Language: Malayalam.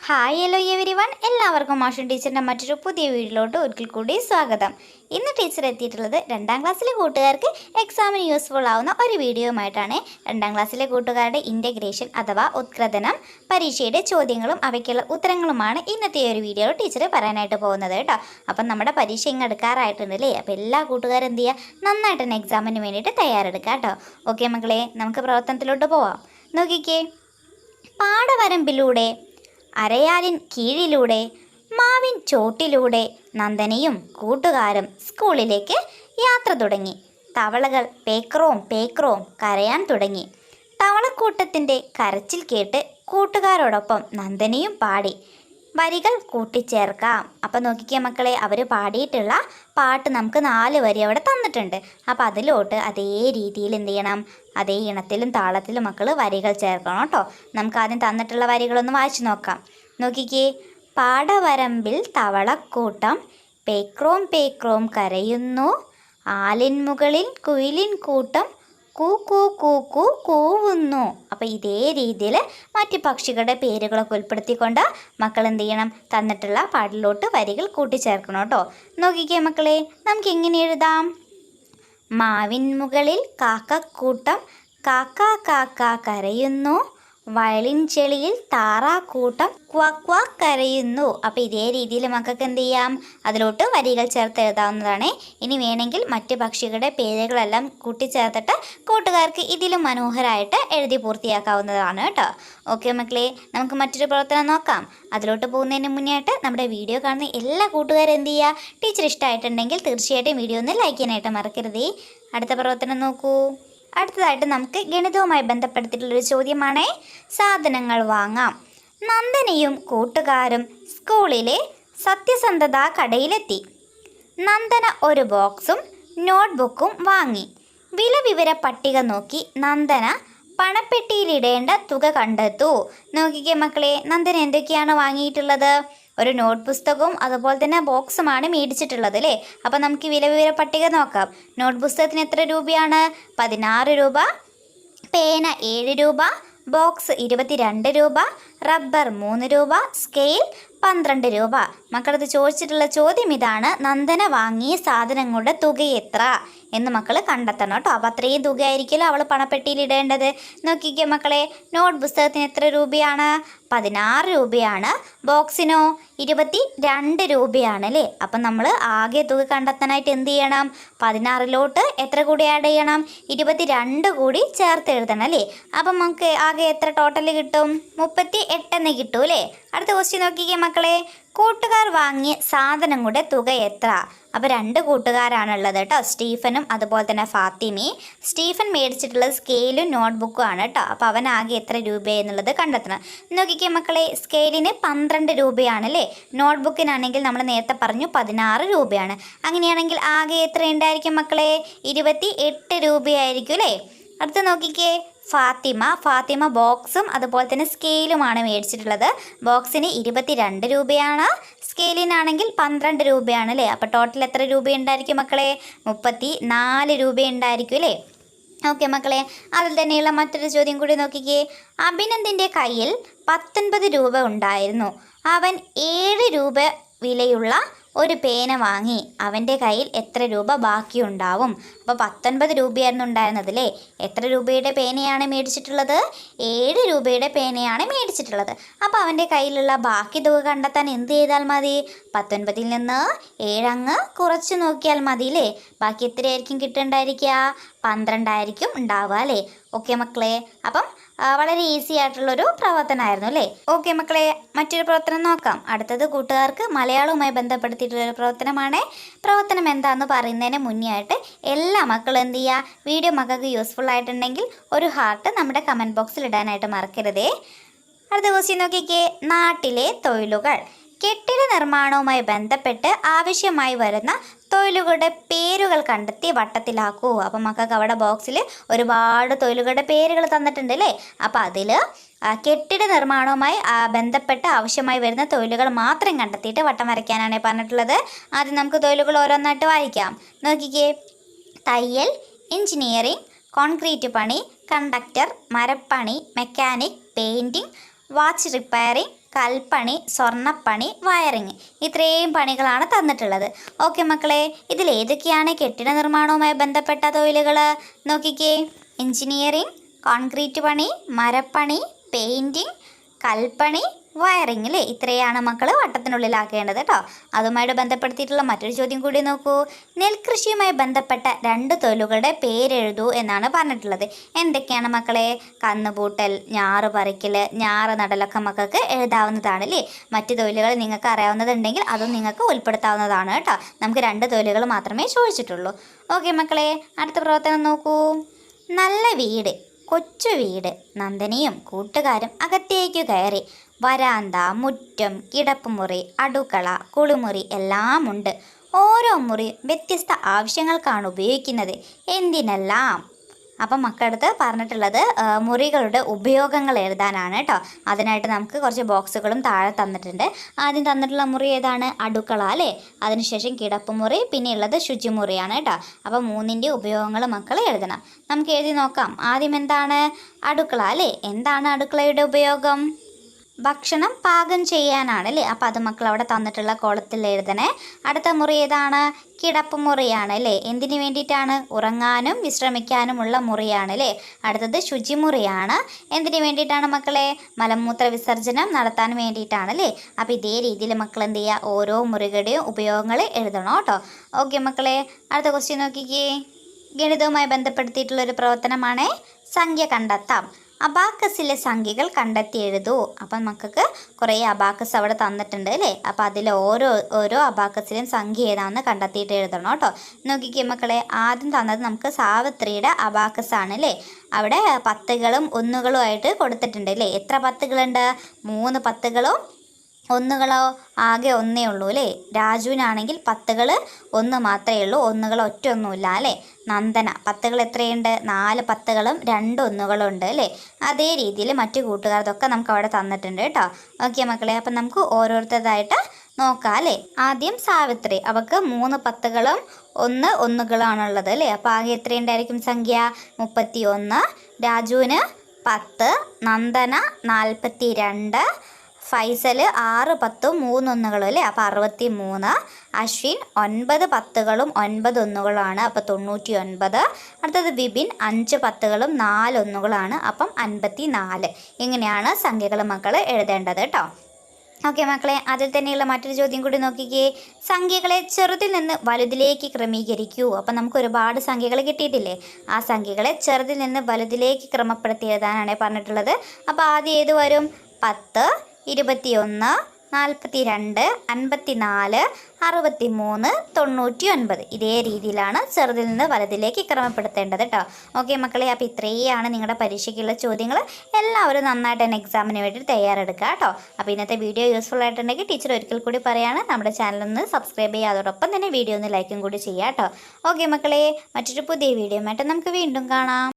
ഹായ് ഹലോ എവരി വൺ, എല്ലാവർക്കും മാഷൻ ടീച്ചറിൻ്റെ മറ്റൊരു പുതിയ വീഡിയോയിലോട്ട് ഒരിക്കൽ കൂടി സ്വാഗതം. ഇന്ന് ടീച്ചർ എത്തിയിട്ടുള്ളത് 2ാം ക്ലാസ്സിലെ കൂട്ടുകാർക്ക് എക്സാമിന് യൂസ്ഫുൾ ആവുന്ന ഒരു വീഡിയോയുമായിട്ടാണ്. 2ാം ക്ലാസ്സിലെ കൂട്ടുകാരുടെ ഇൻ്റഗ്രേഷൻ അഥവാ ഉത്കൃതനം പരീക്ഷയുടെ ചോദ്യങ്ങളും അവയ്ക്കുള്ള ഉത്തരങ്ങളുമാണ് ഇന്നത്തെ ഒരു വീഡിയോയിൽ ടീച്ചർ പറയാനായിട്ട് പോകുന്നത് കേട്ടോ. അപ്പം നമ്മുടെ പരീക്ഷ ഇങ്ങ് എടുക്കാറായിട്ടുണ്ടല്ലേ. അപ്പോൾ എല്ലാ കൂട്ടുകാരും എന്ത് ചെയ്യുക, നന്നായിട്ട് തന്നെ എക്സാമിന് വേണ്ടിയിട്ട് തയ്യാറെടുക്കുക കേട്ടോ. ഓക്കെ മക്കളെ, നമുക്ക് പ്രവർത്തനത്തിലോട്ട് പോവാം. നോക്കിക്കേ, പാടവരമ്പിലൂടെ അരയാലിൻ കീഴിലൂടെ മാവിൻ ചോട്ടിലൂടെ നന്ദനയും കൂട്ടുകാരും സ്കൂളിലേക്ക് യാത്ര തുടങ്ങി. തവളകൾ പേക്രോം പേക്രോം കരയാൻ തുടങ്ങി. തവളക്കൂട്ടത്തിൻ്റെ കരച്ചിൽ കേട്ട് കൂട്ടുകാരോടൊപ്പം നന്ദനയും പാടി. വരികൾ കൂട്ടിച്ചേർക്കാം. അപ്പം നോക്കിക്കേ മക്കളെ, അവർ പാടിയിട്ടുള്ള പാട്ട് നമുക്ക് 4 വരി അവിടെ തന്നിട്ടുണ്ട്. അപ്പോൾ അതിലോട്ട് അതേ രീതിയിൽ എന്ത് ചെയ്യണം, അതേ ഇണത്തിലും താളത്തിലും മക്കൾ വരികൾ ചേർക്കണം കേട്ടോ. നമുക്ക് ആദ്യം തന്നിട്ടുള്ള വരികളൊന്ന് വായിച്ചു നോക്കാം. നോക്കിക്കേ, പാടവരമ്പിൽ തവളക്കൂട്ടം പേക്രോം പേക്രോം കരയുന്നു, ആലിൻ മുകളിൽ കുയിലിൻ കൂട്ടം കൂ കൂ കൂ കൂ കൂവുന്നു. അപ്പോൾ ഇതേ രീതിയിൽ മറ്റ് പക്ഷികളുടെ പേരുകളൊക്കെ ഉൾപ്പെടുത്തിക്കൊണ്ട് മക്കൾ എന്ത് ചെയ്യണം, തന്നിട്ടുള്ള പാട്ടിലോട്ട് വരികൾ കൂട്ടിച്ചേർക്കണം കേട്ടോ. നോക്കിക്കേ മക്കളെ, നമുക്ക് എങ്ങനെ എഴുതാം? മാവിൻ മുകളിൽ കാക്കക്കൂട്ടം കാക്ക കാക്ക കരയുന്നു, വയലിൻ ചെളിയിൽ താറാക്കൂട്ടം ക്വാ ക്വാ കരയുന്നു. അപ്പോൾ ഇതേ രീതിയിൽ മക്കൾക്ക് എന്ത് ചെയ്യാം, അതിലോട്ട് വരികൾ ചേർത്ത് എഴുതാവുന്നതാണ്. ഇനി വേണമെങ്കിൽ മറ്റ് പക്ഷികളുടെ പേരുകളെല്ലാം കൂട്ടിച്ചേർത്തിട്ട് കൂട്ടുകാർക്ക് ഇതിലും മനോഹരമായിട്ട് എഴുതി പൂർത്തിയാക്കാവുന്നതാണ് കേട്ടോ. ഓക്കെ മക്കളെ, നമുക്ക് മറ്റൊരു പ്രവർത്തനം നോക്കാം. അതിലോട്ട് പോകുന്നതിന് മുന്നേ ആയിട്ട് നമ്മുടെ വീഡിയോ കാണുന്ന എല്ലാ കൂട്ടുകാരും എന്ത് ചെയ്യുക, ടീച്ചർ ഇഷ്ടമായിട്ടുണ്ടെങ്കിൽ തീർച്ചയായിട്ടും വീഡിയോ ഒന്ന് ലൈക്ക് ചെയ്യാനായിട്ട് മറക്കരുതേ. അടുത്ത പ്രവർത്തനം നോക്കൂ. അടുത്തതായിട്ട് നമുക്ക് ഗണിതവുമായി ബന്ധപ്പെടുത്തിയിട്ടുള്ളൊരു ചോദ്യമാണ്. സാധനങ്ങൾ വാങ്ങാം. നന്ദനയും കൂട്ടുകാരും സ്കൂളിലെ സത്യസന്ധതാ കടയിലെത്തി. നന്ദന ഒരു ബോക്സും നോട്ട്ബുക്കും വാങ്ങി. വില വിവര പട്ടിക നോക്കി നന്ദന പണപ്പെട്ടിയിലിടേണ്ട തുക കണ്ടെത്തൂ. നോക്കിക്കേ മക്കളെ, നന്ദന എന്തൊക്കെയാണ് വാങ്ങിയിട്ടുള്ളത്? ഒരു നോട്ട് പുസ്തകവും അതുപോലെ തന്നെ ബോക്സുമാണ് മേടിച്ചിട്ടുള്ളത് അല്ലേ. അപ്പം നമുക്ക് വില വിവര പട്ടിക നോക്കാം. നോട്ട് പുസ്തകത്തിന് എത്ര രൂപയാണ്? 16 രൂപ. പേന 7 രൂപ. ബോക്സ് 22 രൂപ. റബ്ബർ 3 രൂപ. സ്കെയിൽ 12 രൂപ. മക്കളത് ചോദിച്ചിട്ടുള്ള ചോദ്യം ഇതാണ്, നന്ദന വാങ്ങിയ സാധനങ്ങളുടെ തുക എത്ര എന്ന് മക്കൾ കണ്ടെത്തണം കേട്ടോ. അപ്പോൾ അത്രയും തുക ആയിരിക്കുമല്ലോ അവൾ പണപ്പെട്ടിയിൽ ഇടേണ്ടത്. നോക്കിക്കേ മക്കളെ, നോട്ട് പുസ്തകത്തിന് എത്ര രൂപയാണ്? 16 രൂപയാണ്. ബോക്സിനോ 22 രൂപയാണ് അല്ലേ. അപ്പം നമ്മൾ ആകെ തുക കണ്ടെത്താനായിട്ട് എന്ത് ചെയ്യണം? 16ലോട്ട് എത്ര കൂടി ആഡ് ചെയ്യണം? 22 കൂടി ചേർത്ത് എഴുതണം അല്ലേ. അപ്പം നമുക്ക് ആകെ എത്ര ടോട്ടൽ കിട്ടും? 38 എന്ന് കിട്ടും അല്ലേ. അടുത്ത ക്വസ്റ്റ്യൻ നോക്കിക്കേ മക്കളെ, കൂട്ടുകാർ വാങ്ങിയ സാധനങ്ങളുടെ തുക എത്ര? അപ്പോൾ 2 കൂട്ടുകാരാണുള്ളത് കേട്ടോ, സ്റ്റീഫനും അതുപോലെ തന്നെ ഫാത്തിമയും. സ്റ്റീഫൻ മേടിച്ചിട്ടുള്ളത് സ്കെയിലും നോട്ട്ബുക്കും ആണ് കേട്ടോ. അപ്പോൾ അവനാകെ എത്ര രൂപയെന്നുള്ളത് കണ്ടെത്തണം. നോക്കിക്കേ മക്കളെ, സ്കെയിലിന് 12 രൂപയാണല്ലേ. നോട്ട്ബുക്കിനാണെങ്കിൽ നമ്മൾ നേരത്തെ പറഞ്ഞു 16 രൂപയാണ്. അങ്ങനെയാണെങ്കിൽ ആകെ എത്ര ഉണ്ടായിരിക്കും മക്കളെ? 28 രൂപയായിരിക്കും അല്ലേ. അടുത്ത് നോക്കിക്കേ, ഫാത്തിമ ബോക്സും അതുപോലെ തന്നെ സ്കെയിലുമാണ് മേടിച്ചിട്ടുള്ളത്. ബോക്സിന് 22 രൂപയാണ്, സ്കെയിലിനാണെങ്കിൽ 12 രൂപയാണ് അല്ലേ. അപ്പോൾ ടോട്ടൽ എത്ര രൂപയുണ്ടായിരിക്കും മക്കളെ? 34 രൂപയുണ്ടായിരിക്കും അല്ലേ. ഓക്കെ മക്കളെ, അതിൽ തന്നെയുള്ള മറ്റൊരു ചോദ്യം കൂടി നോക്കിക്കേ. അഭിനന്ദിൻ്റെ കയ്യിൽ 19 രൂപ ഉണ്ടായിരുന്നു. അവൻ 7 രൂപ വിലയുള്ള ഒരു പേന വാങ്ങി. അവൻ്റെ കയ്യിൽ എത്ര രൂപ ബാക്കിയുണ്ടാവും? അപ്പോൾ 19 രൂപയായിരുന്നു ഉണ്ടായിരുന്നത് അല്ലേ. എത്ര രൂപയുടെ പേനയാണ് മേടിച്ചിട്ടുള്ളത്? 7 രൂപയുടെ പേനയാണ് മേടിച്ചിട്ടുള്ളത്. അപ്പോൾ അവൻ്റെ കയ്യിലുള്ള ബാക്കി തുക കണ്ടെത്താൻ എന്ത് ചെയ്താൽ മതി? 19ൽ നിന്ന് 7 അങ്ങ് കുറച്ച് നോക്കിയാൽ മതി അല്ലേ. ബാക്കി എത്രയായിരിക്കും കിട്ടുന്നുണ്ടായിരിക്കുക? 12 ആയിരിക്കും ഉണ്ടാവുക അല്ലേ. ഓക്കെ മക്കളെ, അപ്പം വളരെ ഈസി ആയിട്ടുള്ളൊരു പ്രവർത്തനമായിരുന്നു അല്ലേ. ഓക്കെ മക്കളെ, മറ്റൊരു പ്രവർത്തനം നോക്കാം. അടുത്തത് കൂട്ടുകാർക്ക് മലയാളവുമായി ബന്ധപ്പെടുത്തിയിട്ടുള്ളൊരു പ്രവർത്തനമാണ്. പ്രവർത്തനം എന്താണെന്ന് പറയുന്നതിന് മുന്നേ ആയിട്ട് എല്ലാ മക്കളും എന്ത് ചെയ്യുക, വീഡിയോ മക്കൾക്ക് യൂസ്ഫുൾ ആയിട്ടുണ്ടെങ്കിൽ ഒരു ഹാർട്ട് നമ്മുടെ കമൻറ്റ് ബോക്സിൽ ഇടാനായിട്ട് മറക്കരുതേ. അടുത്ത ക്വസ്റ്റ്യൻ നോക്കിക്കേ. നാട്ടിലെ തൊഴിലുകൾ. കെട്ടിട നിർമ്മാണവുമായി ബന്ധപ്പെട്ട് ആവശ്യമായി വരുന്ന തൊഴിലുകളുടെ പേരുകൾ കണ്ടെത്തി വട്ടത്തിലാക്കൂ. അപ്പം മക്കൾക്ക് അവിടെ ബോക്സിൽ ഒരുപാട് തൊഴിലുകളുടെ പേരുകൾ തന്നിട്ടുണ്ട് അല്ലേ. അപ്പോൾ അതിൽ കെട്ടിട നിർമ്മാണവുമായി ബന്ധപ്പെട്ട് ആവശ്യമായി വരുന്ന തൊഴിലുകൾ മാത്രം കണ്ടെത്തിയിട്ട് വട്ടം വരയ്ക്കാനാണ് പറഞ്ഞിട്ടുള്ളത്. ആദ്യം നമുക്ക് തൊഴിലുകൾ ഓരോന്നായിട്ട് വായിക്കാം. നോക്കിക്കേ, തയ്യൽ, എഞ്ചിനീയറിംഗ്, കോൺക്രീറ്റ് പണി, കണ്ടക്ടർ, മരപ്പണി, മെക്കാനിക്, പെയിൻറ്റിംഗ്, വാച്ച് റിപ്പയറിംഗ്, കൽപ്പണി, സ്വർണ്ണപ്പണി, വയറിങ്. ഇത്രയും പണികളാണ് തന്നിട്ടുള്ളത്. ഓക്കെ മക്കളെ, ഇതിൽ ഏതൊക്കെയാണ് കെട്ടിട നിർമ്മാണവുമായി ബന്ധപ്പെട്ട തൊഴിലുകൾ? നോക്കിക്കേ. എഞ്ചിനീയറിംഗ്, കോൺക്രീറ്റ് പണി, മരപ്പണി, പെയിൻറ്റിങ്, കൽപ്പണി, വയറിംഗ് അല്ലേ? ഇത്രയാണ് മക്കൾ വട്ടത്തിനുള്ളിലാക്കേണ്ടത് കേട്ടോ. അതുമായിട്ട് ബന്ധപ്പെടുത്തിയിട്ടുള്ള മറ്റൊരു ചോദ്യം കൂടി നോക്കൂ. നെൽകൃഷിയുമായി ബന്ധപ്പെട്ട 2 തൊഴിലുകളുടെ പേരെഴുതൂ എന്നാണ് പറഞ്ഞിട്ടുള്ളത്. എന്തൊക്കെയാണ് മക്കളെ? കന്നുപൂട്ടൽ, ഞാറ് പറിക്കൽ, ഞാറ് നടലൊക്കെ മക്കൾക്ക് എഴുതാവുന്നതാണ് അല്ലേ? മറ്റു തൊഴിലുകൾ നിങ്ങൾക്ക് അറിയാവുന്നതുണ്ടെങ്കിൽ അതും നിങ്ങൾക്ക് ഉൾപ്പെടുത്താവുന്നതാണ് കേട്ടോ. നമുക്ക് 2 തൊഴിലുകൾ മാത്രമേ ചോദിച്ചിട്ടുള്ളൂ. ഓക്കെ മക്കളെ, അടുത്ത പ്രവർത്തനം നോക്കൂ. നല്ല വീട്, കൊച്ചു വീട്. നന്ദനിയും കൂട്ടുകാരും അകത്തേക്ക് കയറി. വരാന്ത, മുറ്റം, കിടപ്പുമുറി, അടുക്കള, കുളിമുറി എല്ലാം ഉണ്ട്. ഓരോ മുറി വ്യത്യസ്ത ആവശ്യങ്ങൾക്കാണ് ഉപയോഗിക്കുന്നത്. എന്തിനെല്ലാം? അപ്പം മക്കളടുത്ത് പറഞ്ഞിട്ടുള്ളത് മുറികളുടെ ഉപയോഗങ്ങൾ എഴുതാനാണ് കേട്ടോ. അതിനായിട്ട് നമുക്ക് കുറച്ച് ബോക്സുകളും താഴെ തന്നിട്ടുണ്ട്. ആദ്യം തന്നിട്ടുള്ള മുറി ഏതാണ്? അടുക്കള അല്ലേ? അതിനുശേഷം കിടപ്പുമുറി, പിന്നെ ഉള്ളത് ശുചിമുറിയാണ് കേട്ടോ. അപ്പോൾ 3ൻ്റെ ഉപയോഗങ്ങൾ മക്കൾ എഴുതണം. നമുക്ക് എഴുതി നോക്കാം. ആദ്യം എന്താണ്? അടുക്കള അല്ലേ? എന്താണ് അടുക്കളയുടെ ഉപയോഗം? ഭക്ഷണം പാകം ചെയ്യാനാണ് അല്ലേ? അപ്പോൾ അത് മക്കൾ അവിടെ തന്നിട്ടുള്ള കോളത്തിൽ എഴുതണേ. അടുത്ത മുറി ഏതാണ്? കിടപ്പുമുറിയാണ് അല്ലേ? എന്തിനു വേണ്ടിയിട്ടാണ്? ഉറങ്ങാനും വിശ്രമിക്കാനുമുള്ള മുറിയാണ് അല്ലേ? അടുത്തത് ശുചിമുറിയാണ്. എന്തിനു വേണ്ടിയിട്ടാണ് മക്കളെ? മലമൂത്ര വിസർജനം നടത്താൻ വേണ്ടിയിട്ടാണ് അല്ലേ? അപ്പോൾ ഇതേ രീതിയിൽ മക്കൾ എന്ത് ചെയ്യുക? ഓരോ മുറികളുടെയും ഉപയോഗങ്ങൾ എഴുതണം കേട്ടോ. ഓക്കെ മക്കളെ, അടുത്ത ക്വസ്റ്റ്യൻ നോക്കിക്കേ. ഗണിതവുമായി ബന്ധപ്പെടുത്തിയിട്ടുള്ളൊരു പ്രവർത്തനമാണ് സംഖ്യ കണ്ടെത്താം. അബാക്കസിലെ സംഖ്യകൾ കണ്ടെത്തി എഴുതൂ. അപ്പം മക്കൾക്ക് കുറേ അബാക്കസ് അവിടെ തന്നിട്ടുണ്ട് അല്ലേ? അപ്പോൾ അതിൽ ഓരോ അബാക്കസിലും സംഖ്യ ഏതാണെന്ന് കണ്ടെത്തിയിട്ട് എഴുതണം കേട്ടോ. നോക്കിക്കേ മക്കളെ, ആദ്യം തന്നത് നമുക്ക് സാവിത്രിയുടെ അബാക്കസ് ആണ് അല്ലേ? അവിടെ 10കളും 1കളും ആയിട്ട് കൊടുത്തിട്ടുണ്ട് അല്ലേ? എത്ര 10കളുണ്ട്? 3 10കളും 1കളോ? ആകെ 1 ഉള്ളൂ അല്ലേ? രാജുവിനാണെങ്കിൽ 10കൾ 1 മാത്രമേ ഉള്ളൂ, 1കൾ ഒറ്റൊന്നുമില്ല അല്ലേ? നന്ദന 10കൾ എത്രയുണ്ട്? 4 10കളും 2 1കളും ഉണ്ട് അല്ലേ? അതേ രീതിയിൽ മറ്റു കൂട്ടുകാർക്കൊക്കെ നമുക്ക് അവിടെ തന്നിട്ടുണ്ട് കേട്ടോ. ഓക്കെ മക്കളെ, അപ്പം നമുക്ക് ഓരോരുത്തരായിട്ട് നോക്കാം അല്ലേ? ആദ്യം സാവിത്രി, അവൾക്ക് 3 10കളും 1 1കളാണുള്ളത് അല്ലേ? അപ്പോൾ ആകെ എത്രയുണ്ടായിരിക്കും സംഖ്യ? 31. രാജുവിന് 10, നന്ദന 42, ഫൈസൽ 6 10 3 1കളും അല്ലേ? അപ്പോൾ 63. അശ്വിൻ 9 10കളും 9 1കളുമാണ്, അപ്പോൾ 99. അടുത്തത് ബിബിൻ 5 10കളും 4 1കളാണ്, അപ്പം 54. ഇങ്ങനെയാണ് സംഖ്യകൾ മക്കൾ എഴുതേണ്ടത് കേട്ടോ. ഓക്കെ മക്കളെ, അതിൽ തന്നെയുള്ള മറ്റൊരു ചോദ്യം കൂടി നോക്കിക്കേ. സംഖ്യകളെ ചെറുതിൽ നിന്ന് വലുതിലേക്ക് ക്രമീകരിക്കൂ. അപ്പം നമുക്ക് ഒരുപാട് സംഖ്യകൾ കിട്ടിയിട്ടില്ലേ? ആ സംഖ്യകളെ ചെറുതിൽ നിന്ന് വലുതിലേക്ക് ക്രമപ്പെടുത്തി എഴുതാനാണ് പറഞ്ഞിട്ടുള്ളത്. അപ്പോൾ ആദ്യം ഏത് വരും? 10, 21, 42, 54, 63, 99. ഇതേ രീതിയിലാണ് ചെറുതിൽ നിന്ന് വലുതിലേക്ക് ക്രമപ്പെടുത്തേണ്ടത് കേട്ടോ. ഓക്കെ മക്കളെ, അപ്പോൾ ഇത്രയാണ് നിങ്ങളുടെ പരീക്ഷയ്ക്കുള്ള ചോദ്യങ്ങൾ. എല്ലാവരും നന്നായിട്ട് തന്നെ എക്സാമിന് വേണ്ടി തയ്യാറെടുക്കുക കേട്ടോ. അപ്പോൾ ഇന്നത്തെ വീഡിയോ യൂസ്ഫുൾ ആയിട്ടുണ്ടെങ്കിൽ ടീച്ചർ ഒരിക്കൽ കൂടി പറയുകയാണ്, നമ്മുടെ ചാനലൊന്ന് സബ്സ്ക്രൈബ് ചെയ്യുക, അതോടൊപ്പം തന്നെ വീഡിയോ ഒന്ന് ലൈക്കും കൂടി ചെയ്യുക കേട്ടോ. ഓക്കെ മക്കളെ, മറ്റൊരു പുതിയ വീഡിയോ ആയിട്ട് നമുക്ക് വീണ്ടും കാണാം.